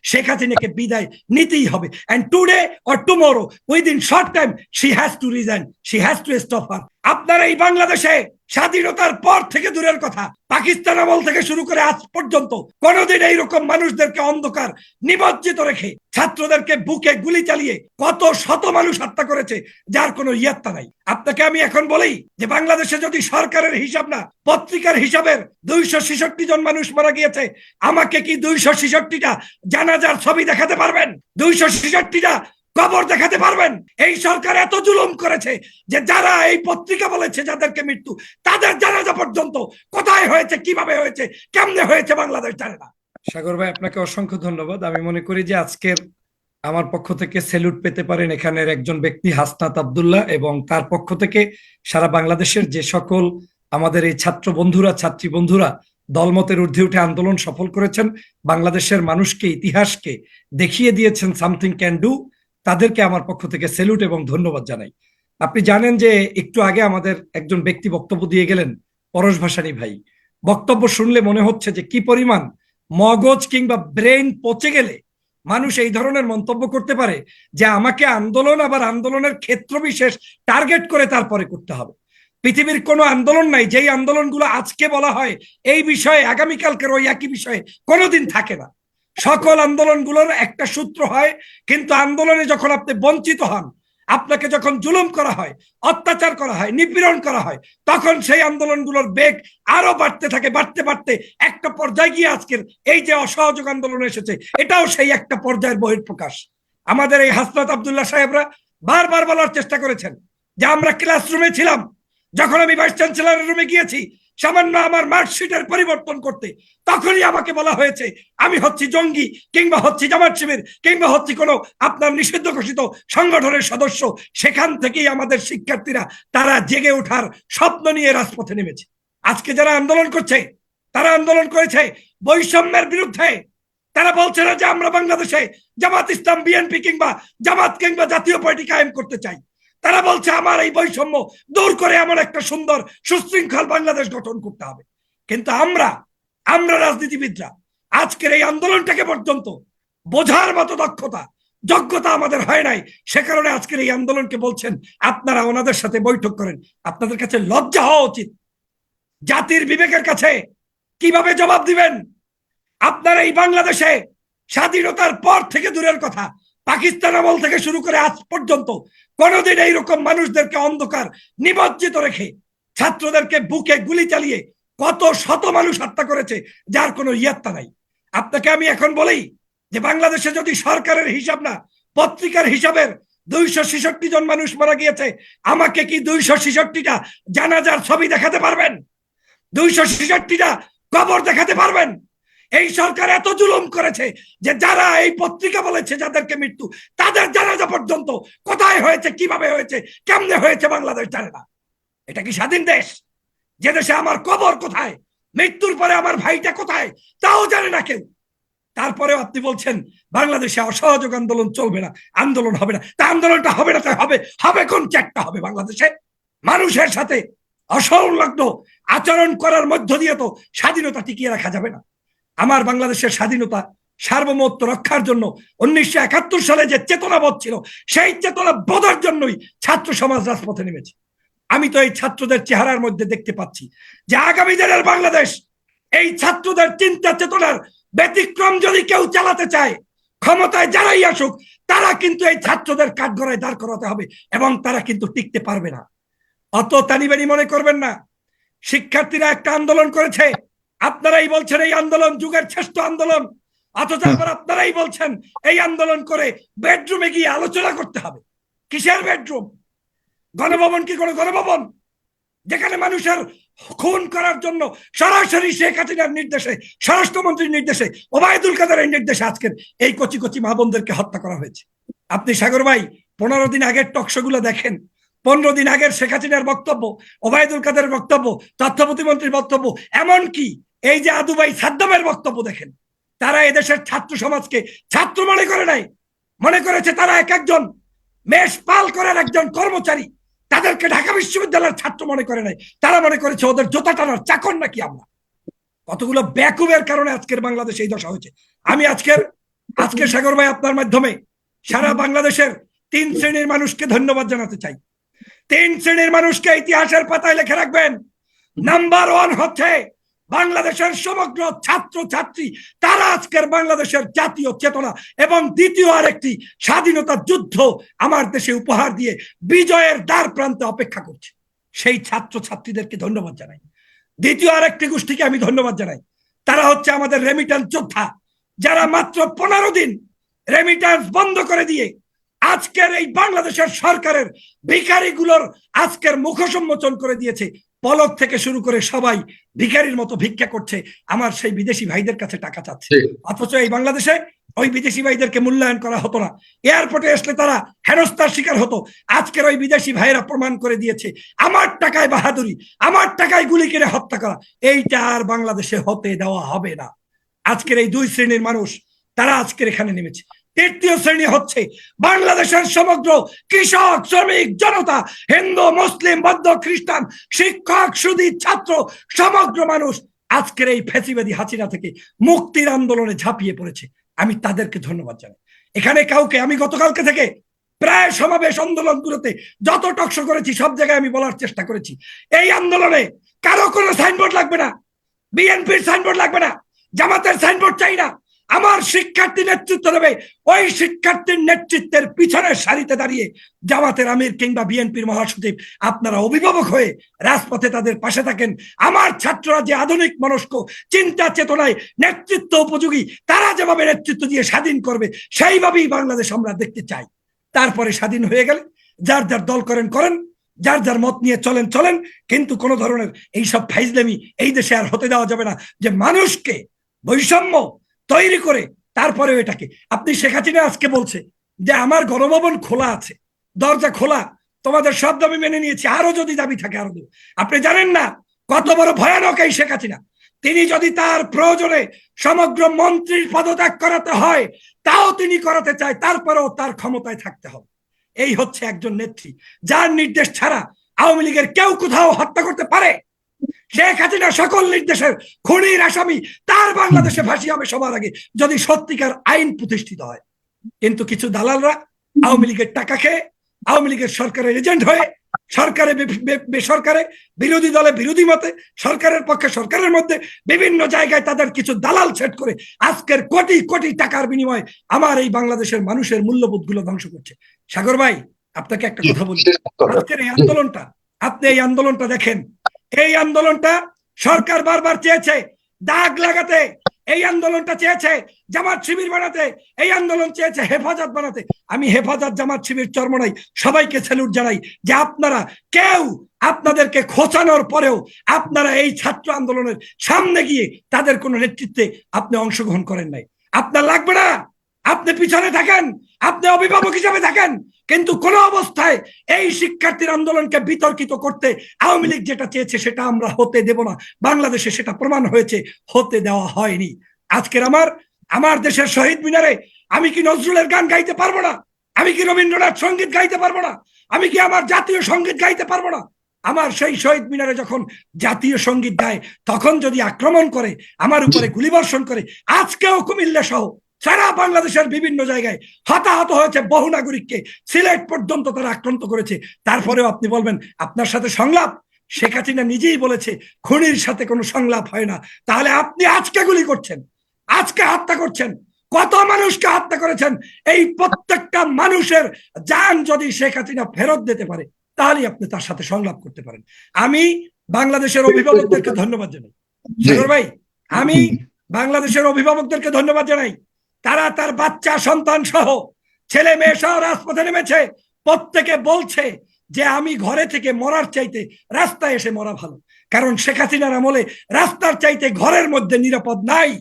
শেখ হাসিনাকে বিদায় নিতেই হবে। And today or tomorrow within short time she has to resign, she has to stop her. আপনারা এই বাংলাদেশে স্বাধীনতার পর থেকে দূরের কথা, পাকিস্তান আমল থেকে শুরু করে আজ পর্যন্ত কোনোদিন এইরকম মানুষদেরকে অন্ধকার নিমজ্জিত রেখে ছাত্রদেরকে বুকে গুলি চালিয়ে কত শত মানুষ হত্যা করেছে যার কোনো ইয়াত্তা নাই। আপনাকে আমি এখন বলি যে বাংলাদেশে যদি সরকারের হিসাব না পত্রিকার হিসাবের 266 জন মানুষ মারা গিয়েছে, আমাকে কি 266টা জানাজার ছবি দেখাতে পারবেন? 266টা কবর দেখাতে পারবেন? এই সরকার এত জুলুম করেছে যে যারা এই পত্রিকা বলেছে যাদেরকে মৃত্যু, তাদের জানাজা পর্যন্ত কোথায় হয়েছে, কিভাবে হয়েছে, কেমনে হয়েছে বাংলাদেশ জানে না। সাগর ভাই, আপনাকে অসংখ্য ধন্যবাদ। আমি মনে করি যে আজকের আমার পক্ষ থেকে স্যালুট পেতে পারেন এখানের একজন ব্যক্তি হাসনাত আব্দুল্লাহ, এবং তার পক্ষ থেকে সারা বাংলাদেশের যে সকল আমাদের এই ছাত্র বন্ধুরা, ছাত্রী বন্ধুরা দলমতের ঊর্ধ্বে উঠে আন্দোলন সফল করেছেন, বাংলাদেশের মানুষকে, ইতিহাসকে দেখিয়ে দিয়েছেন সামথিং ক্যান ডু, তাদেরকে আমার পক্ষ থেকে স্যালুট এবং ধন্যবাদ জানাই। আপনি জানেন যে একটু আগে আমাদের একজন ব্যক্তি বক্তব্য দিয়ে গেলেন, পরশ ভাসানী ভাই। বক্তব্য শুনলে মনে হচ্ছে যে কি পরিমাণ মগজ কিংবা ব্রেন পচে গেলে মানুষ এই ধরনের মন্তব্য করতে পারে যে আমাকে আন্দোলন আবার আন্দোলনের ক্ষেত্র বিশেষ টার্গেট করে তারপরে করতে হবে। পৃথিবীর কোনো আন্দোলন নাই যেই আন্দোলনগুলো আজকে বলা হয় এই বিষয়ে আগামীকালকের ওই একই বিষয়ে কোনোদিন থাকে না। সকল আন্দোলনগুলোর একটা সূত্র হয়, কিন্তু আন্দোলনে যখন আপনি বঞ্চিত হন, আপনাকে যখন জুলুম করা হয়, অত্যাচার করা হয়, নিপীড়ন করা হয়, তখন সেই আন্দোলনগুলোর বেগ আরো বাড়তে থাকে, বাড়তে বাড়তে একটা পর্যায়ে গিয়ে আজকের এই যে অসহযোগ আন্দোলন এসেছে, এটাও সেই একটা পর্যায়ের বহিঃপ্রকাশ। আমাদের এই হাসনাত আব্দুল্লাহ সাহেবরা বারবার বলার চেষ্টা করেছেন যে আমরা ক্লাসরুমে ছিলাম, যখন আমি ভাইস চ্যান্সেলরের রুমে গিয়েছি সামান্য আমার মার্কশিটের পরিবর্তন করতে, তখনই আমাকে বলা হয়েছে আমি হচ্ছি জঙ্গি, কিংবা হচ্ছি জামাত শিবির, কিংবা হচ্ছি কোনো আপনার নিষিদ্ধ ঘোষিত সংগঠনের সদস্য। সেখান থেকেই আমাদের শিক্ষার্থীরা তারা জেগে ওঠার স্বপ্ন নিয়ে রাজপথে নেমেছে। আজকে যারা আন্দোলন করছে, তারা আন্দোলন করেছে বৈষম্যের বিরুদ্ধে। তারা বলছে না যে আমরা বাংলাদেশে জামাত ইসলাম, বিএনপি কিংবা জামাত কিংবা জাতীয় পার্টি কায়েম করতে চাই। তারা বলছে আমার এই বৈষম্য দূর করে এমন একটা সুন্দর সুশৃঙ্খল বাংলাদেশ গঠন করতে হবে। কিন্তু আমরা রাজনীতিবিদরা আজকের এই আন্দোলনটাকে পর্যন্ত বোঝার মতো দক্ষতা, যোগ্যতা আমাদের হয় নাই। সে কারণে আজকের এই আন্দোলনকে বলছেন আপনারা ওনাদের সাথে বৈঠক করেন। আপনাদের কাছে লজ্জা হওয়া উচিত। জাতির বিবেকের কাছে কিভাবে জবাব দিবেন? আপনারা এই বাংলাদেশে স্বাধীনতার পর থেকে দূরের কথা, পাকিস্তান আমল থেকে শুরু করে আজ পর্যন্ত কোনোদিন এইরকম মানুষদেরকে অন্ধকার নিমজ্জিত রেখে ছাত্রদেরকে বুকে গুলি চালিয়ে কত শত মানুষ হত্যা করেছে যার কোনো ইয়াত্তা নাই। আপনাকে আমি এখন বলি যে বাংলাদেশে যদি সরকারের হিসাব না পত্রিকার হিসাবের 266 জন মানুষ মারা গিয়েছে, আমাকে কি 266টা জানাজার ছবি দেখাতে পারবেন? 266টা কবর দেখাতে পারবেন? এই সরকার এত জুলুম করেছে যে যারা এই পত্রিকা বলেছে যাদেরকে মৃত্যু, তাদের জানাজা পর্যন্ত কোথায় হয়েছে, কিভাবে হয়েছে, কেমনে হয়েছে বাংলাদেশ জানে না। এটা কি স্বাধীন দেশ যে দেশে আমার কবর কোথায়, মৃত্যুর পরে আমার ভাইটা কোথায় তাও জানে না কেউ? তারপরেও আপনি বলছেন বাংলাদেশে অসহযোগ আন্দোলন চলবে না, আন্দোলন হবে না। তা আন্দোলনটা হবে না, তাই হবে কোন চ্যাটটা হবে? বাংলাদেশে মানুষের সাথে অসংলগ্ন আচরণ করার মধ্য দিয়ে তো স্বাধীনতা টিকিয়ে রাখা যাবে না। আমার বাংলাদেশের স্বাধীনতা সার্বভৌমত্ব রক্ষার জন্য 1971 সালে যে চেতনাবোধ ছিল, সেই চেতনাবোধের জন্যই ছাত্র সমাজ রাজপথে নেমেছে। আমি তো এই ছাত্রদের চেহারার মধ্যে দেখতে পাচ্ছি যে আগামী দিনের বাংলাদেশ এই ছাত্রদের চিন্তা চেতনার ব্যতিক্রম যদি কেউ চালাতে চায়, ক্ষমতায় যারাই আসুক, তারা কিন্তু এই ছাত্রদের কাঠগড়ায় দাঁড় করাতে হবে, এবং তারা কিন্তু টিকতে পারবে না। অত তানিবানি মনে করবেন না। শিক্ষার্থীরা একটা আন্দোলন করেছে, আপনারাই বলছেন এই আন্দোলন যুগের শ্রেষ্ঠ আন্দোলন, অথচ আবার আপনারাই বলছেন এই আন্দোলন করে বেডরুমে গিয়ে আলোচনা করতে হবে। কিসের বেডরুম? গণভবন কি কোনো গণভবন যেখানে মানুষের খুন করার জন্য সরাসরি শেখ হাসিনার নির্দেশে, স্বরাষ্ট্রমন্ত্রীর নির্দেশে, ওবায়দুল কাদেরের নির্দেশে আজকের এই কচি কচি মা বোনদেরকে হত্যা করা হয়েছে? আপনি সাগর ভাই 15 দিন আগের টকশো গুলো দেখেন, 15 দিন আগের শেখ হাসিনার বক্তব্য, ওবায়দুল কাদেরের বক্তব্য, তথ্য প্রতিমন্ত্রীর বক্তব্য, এমনকি এই যে আদুবাই সাদ্দামের বক্তব্য দেখেন। তারা এদেশের ছাত্র সমাজকে ছাত্র মনে করে নাই, মনে করেছে তারা এক একজন মেষ পাল করার একজন কর্মচারী। তাদেরকে ঢাকা বিশ্ববিদ্যালয়ের ছাত্র মনে করে নাই, তারা মনে করেছে ওদের জোতা টানার চাকর নাকি আমরা। কতগুলো ব্যাকুবের কারণে আজকের বাংলাদেশ এই দশা হয়েছে। আমি আজকের আজকে সাগর ভাই আপনার মাধ্যমে সারা বাংলাদেশের 3 শ্রেণীর মানুষকে ধন্যবাদ জানাতে চাই। 3 শ্রেণীর মানুষকে ইতিহাসের পাতায় লিখে রাখবেন। নাম্বার 1 হচ্ছে বাংলাদেশের সমগ্র ছাত্র ছাত্রী, তারা আজকের বাংলাদেশের জাতীয় চেতনা এবং দ্বিতীয় আরেকটি স্বাধীনতার যুদ্ধ আমার দেশে উপহার দিয়ে বিজয়ের দ্বার প্রান্তে অপেক্ষা করছে, সেই ছাত্র ছাত্রীদেরকে ধন্যবাদ জানাই। দ্বিতীয় আরেকটি গোষ্ঠীকে আমি ধন্যবাদ জানাই, তারা হচ্ছে আমাদের রেমিটেন্স যোদ্ধা, যারা মাত্র 15 দিন রেমিটেন্স বন্ধ করে দিয়ে আজকের এই বাংলাদেশের সরকারের ভিখারিগুলোর আজকের মুখ সম্মোচন করে দিয়েছে। পলক থেকে শুরু করে সবাই ভিখারির মতো ভিক্ষা করছে, আমার সেই বিদেশি ভাইদের কাছে টাকা চাচ্ছে। অথচ এই বাংলাদেশে ওই বিদেশি ভাইদেরকে মূল্যায়ন করা হতো না, এয়ারপোর্টে আসলে তারা হেনস্থার শিকার হতো। আজকের ওই বিদেশি ভাইরা প্রমাণ করে দিয়েছে আমার টাকায় বাহাদুরি, আমার টাকায় গুলি কিনে হত্যা করা, এইটা আর বাংলাদেশে হতে দেওয়া হবে না। আজকের এই 2 শ্রেণীর মানুষ তারা আজকের এখানে নেমেছে। তৃতীয় শ্রেণী হচ্ছে বাংলাদেশের সমগ্র কৃষক, শ্রমিক, জনতা, হিন্দু, মুসলিম, বৌদ্ধ, খ্রিস্টান, শিক্ষক, সুদী, ছাত্র, সমগ্র মানুষ আজকের এই ফ্যাসিবাদী হাসিনা থেকে মুক্তির আন্দোলনে ঝাঁপিয়ে পড়েছে। আমি তাদেরকে ধন্যবাদ জানাই। এখানে কাউকে, আমি গতকালকে থেকে প্রায় সমাবেশ আন্দোলনগুলোতে যত টকশো করেছি সব জায়গায় আমি বলার চেষ্টা করেছি, এই আন্দোলনে কারো কোনো সাইনবোর্ড লাগবে না, বিএনপির সাইনবোর্ড লাগবে না, জামাতের সাইনবোর্ড চাই না। আমার শিক্ষার্থী নেতৃত্ব দেবে, ওই শিক্ষার্থীর নেতৃত্বের পিছনের সারিতে দাঁড়িয়ে জামাতের আমির কিংবা বিএনপির মহাসচিব আপনারা অভিভাবক হয়ে রাজপথে তাদের পাশে থাকেন। আমার ছাত্ররা যে আধুনিক মনস্ক, চিন্তা চেতনায় নেতৃত্ব উপযোগী, তারা যেভাবে নেতৃত্ব দিয়ে স্বাধীন করবে সেইভাবেই বাংলাদেশ আমরা দেখতে চাই। তারপরে স্বাধীন হয়ে গেলে যার যার দল করেন করেন, যার যার মত নিয়ে চলেন চলেন, কিন্তু কোন ধরনের এইসব ফাইজলামি এই দেশে আর হতে দেওয়া যাবে না, যে মানুষকে বৈষম্য তৈরি করে তারপরেও এটাকে। আপনি শেখ হাসিনা আজকে বলছে যে আমার গণভবন খোলা আছে, দরজা খোলা, তোমাদের সব দাবি মেনে নিয়েছি, আরো যদি দাবি থাকে আরো দেব। আপনি জানেন না কত বড় ভয়ানক এই শেখ হাসিনা। তিনি যদি তার প্রয়োজনে সমগ্র মন্ত্রীর পদত্যাগ করাতে হয় তাও তিনি করাতে চায়, তারপরেও তার ক্ষমতায় থাকতে হবে। এই হচ্ছে একজন নেত্রী যার নির্দেশ ছাড়া আওয়ামী লীগের কেউ কোথাও হত্যা করতে পারে। শেখ হাসিনা সকল নির্দেশের খুনির আসামি, তার বাংলাদেশে ফাঁসি হবে সবার আগে যদি সত্যিকার আইন প্রতিষ্ঠিত হয়। কিন্তু কিছু দালালরা আওয়ামী লীগের টাকা খেয়ে, আওয়ামী লীগের সরকারের এজেন্ট হয়ে, সরকারে বেসরকারে, বিরোধী দলে বিরোধী মতে, সরকারের পক্ষে সরকারের মধ্যে বিভিন্ন জায়গায় তাদের কিছু দালাল সেট করে আজকের কোটি কোটি টাকার বিনিময়ে আমার এই বাংলাদেশের মানুষের মূল্যবোধ গুলো ধ্বংস করছে। সাগর ভাই, আপনাকে একটা কথা বলি, আজকের এই আন্দোলনটা, আপনি এই আন্দোলনটা দেখেন, এই আন্দোলনটা সরকার বারবার চেয়েছে দাগ লাগাতে, এই আন্দোলনটা চেয়েছে জামাত শিবির বানাতে, এই আন্দোলন চেয়েছে হেফাজত বানাতে। আমি হেফাজত, জামাত শিবির চরমনাই সবাইকে স্যালুট জানাই যে আপনারা কেউ আপনাদেরকে খোঁচানোর পরেও আপনারা এই ছাত্র আন্দোলনের সামনে গিয়ে তাদের কোন নেতৃত্বে আপনি অংশগ্রহণ করেন নাই। আপনার লাগবে না, আপনি পিছনে থাকেন, আপনি অভিভাবক হিসেবে থাকেন, কিন্তু কোন অবস্থায় এই শিক্ষার্থীর আন্দোলনকে বিতর্কিত করতে আওয়ামী লীগ যেটা চেয়েছে সেটা আমরা হতে দেব না। বাংলাদেশে সেটা প্রমাণ হয়েছে, হতে দেওয়া হয়নি। আজকের আমার দেশের শহীদ মিনারে আমি কি নজরুলের গান গাইতে পারবো না? আমি কি রবীন্দ্রনাথ সঙ্গীত গাইতে পারবো না? আমি কি আমার জাতীয় সঙ্গীত গাইতে পারবো না? আমার সেই শহীদ মিনারে যখন জাতীয় সঙ্গীত গায় তখন যদি আক্রমণ করে, আমার উপরে গুলিবর্ষণ করে, আজকেও কুমিল্লা সহ সারা বাংলাদেশের বিভিন্ন জায়গায় হতাহত হয়েছে বহু নাগরিককে, সিলেট পর্যন্ত তারা আক্রান্ত করেছে। তারপরেও আপনি বলবেন আপনার সাথে সংলাপ? শেখ হাসিনা নিজেই বলেছে খুনির সাথে কোনো সংলাপ হয় না। তাহলে আপনি আজকে গুলি করছেন, আজকে হত্যা করছেন, কত মানুষকে হত্যা করেছেন। এই প্রত্যেকটা মানুষের জান যদি শেখ হাসিনা ফেরত দিতে পারে তাহলে আপনি তার সাথে সংলাপ করতে পারেন। আমি বাংলাদেশের অভিভাবকদেরকে ধন্যবাদ জানাই। সাগর ভাই, আমি বাংলাদেশের অভিভাবকদেরকে ধন্যবাদ জানাই। তারা তার বাচ্চা সন্তান সহ, ছেলে মেয়ে সহ রাজপথে নেমেছে। প্রত্যেকে বলছে যে আমি ঘরে থেকে মরার চাইতে রাস্তায় এসে মরা ভালো, কারণ শেখ হাসিনার আমলে রাস্তার চাইতে ঘরের মধ্যে নিরাপদ নাই।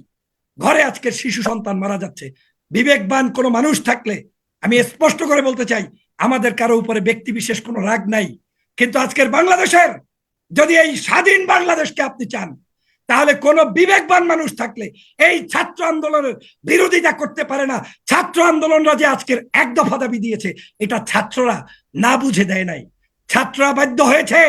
ঘরে আজকের শিশু সন্তান মারা যাচ্ছে। বিবেকবান কোনো মানুষ থাকলে আমি স্পষ্ট করে বলতে চাই, আমাদের কারো উপরে ব্যক্তি বিশেষ কোনো রাগ নাই, কিন্তু আজকের বাংলাদেশের যদি এই স্বাধীন বাংলাদেশকে আপনি চান তাহলে কোন বিবেকবান মানুষ থাকলে এই ছাত্র আন্দোলনের বিরোধিতা করতে পারে না। ছাত্র আন্দোলনরা যে আজকের এক দফা দাবি দিয়েছে এটা ছাত্ররা না বুঝে দেয় নাই, ছাত্ররা বাধ্য হয়েছে।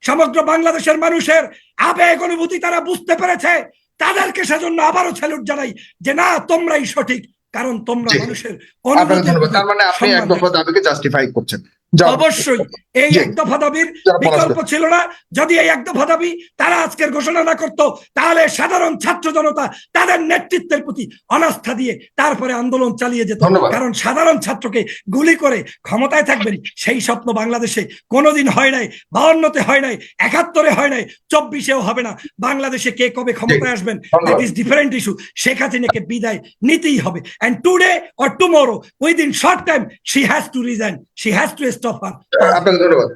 সমগ্র বাংলাদেশের মানুষের আবেগ অনুভূতি তারা বুঝতে পেরেছে। তাদেরকে সেজন্য আবারও স্যালুট জানাই যে না, তোমরাই সঠিক, কারণ তোমরা জি। মানুষের আপনাকে অনুভূতির ধন্যবাদ। তার প্রতি মানে আপনি এক সম্মান দফা রেখে- দাবিকে জাস্টিফাই করছেন। যাও। অবশ্যই এই জি। এক দফা দাবির যারা বিকল্প পলাশ- ছিল না। যদি এই এক দফা দাবি তারা আজকের ঘোষণা না করতো, তাহলে সাধারণ ছাত্র জনতা তাদের নেতৃত্বের প্রতি অনাস্থা দিয়ে তারপরে আন্দোলন চালিয়ে যেত। ধন্যবাদ। কারণ সাধারণ ছাত্রকে গুলি করে ক্ষমতায় থাকবেন সেই স্বপ্ন বাংলাদেশে কোনোদিন হয় নাই, 52-তে হয় নাই, 71-এ হয় নাই, 24-এও হবে না। বাংলাদেশে কে কবে ক্ষমতায় আসবেন ধন্যবাদ। That is different issue. Sheikh হাসিনাকে বিদায় নিতেই হবে, and today or tomorrow within short time she has to resign, she has to stop her. আপনাকে ধন্যবাদ।